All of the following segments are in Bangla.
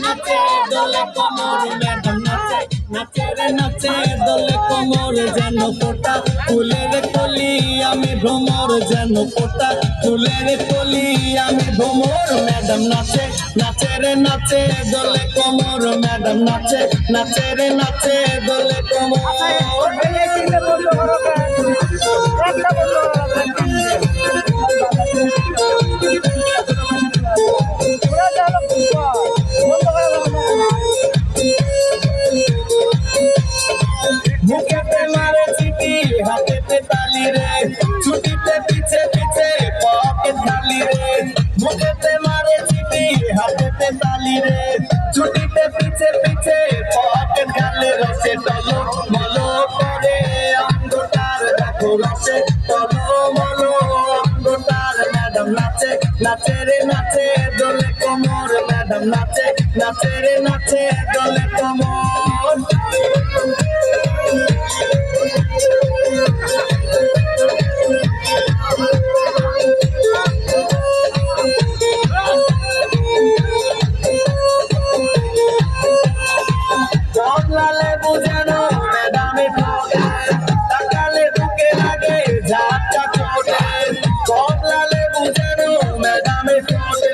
নাচে দোলে কোমর ম্যাডাম নাচে নাচে রে নাচে দোলে কোমর যেন ফোটা ফুলের কলি আমি ভ্রমর যেন ফোটা ফুলের কলি আমি ভ্রমর ম্যাডাম নাচে নাচে রে নাচে দোলে কোমর ম্যাডাম নাচে নাচে রে নাচে দোলে কোমর মুখেতে মারে চিঠি হাতেতে তালি রে ছুটিতে পিছে পিছে পকেট খালি রে মুখেতে মারে চিঠি হাতেতে তালি রে ছুটিতে পিছে পিছে পকেট খালি রসে টলো মলো করে অন্ধকার দেখো রসে টলো মলো অন্ধকার ম্যাডাম নাচে নাচে রে নাচে দোলে কোমর ম্যাডাম নাচে নাচে রে নাচে দোলে কোমর কমলালে বুঝানো ম্যাডামে ঠোঁটে তাকালে বুকে লাগে ঝাপটা ঠোঁটে কমলালে বুঝানো ম্যাডামে ঠোঁটে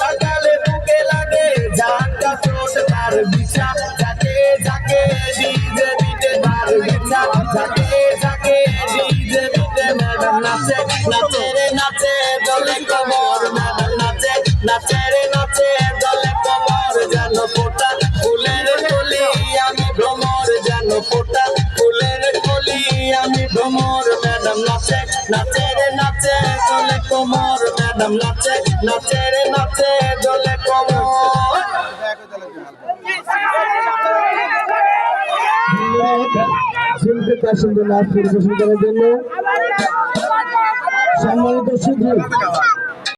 তাকালে বুকে লাগে ঝাপটা ঠোঁট তার বিছা যাকে যাকে ডিজে বিটে তার বিছা যাকে যাকে ডিজে বিটে ম্যাডাম নাচে নাচে রে নাচে দলে কোমর ম্যাডাম নাচে নাচে রে নাচে দলে কোমর যেন ফোটা ফুলের কলি আমি ভ্রমর যেন ফোটা ফুলের কলি আমি ভ্রমর ম্যাডাম নাচে নাচে রে নাচে দলে কোমর ম্যাডাম নাচে নাচে রে নাচে দলে কোমর শিল্পী তার সুন্দর নাচ পরিবেশন করার জন্য সম্মানিত সুধী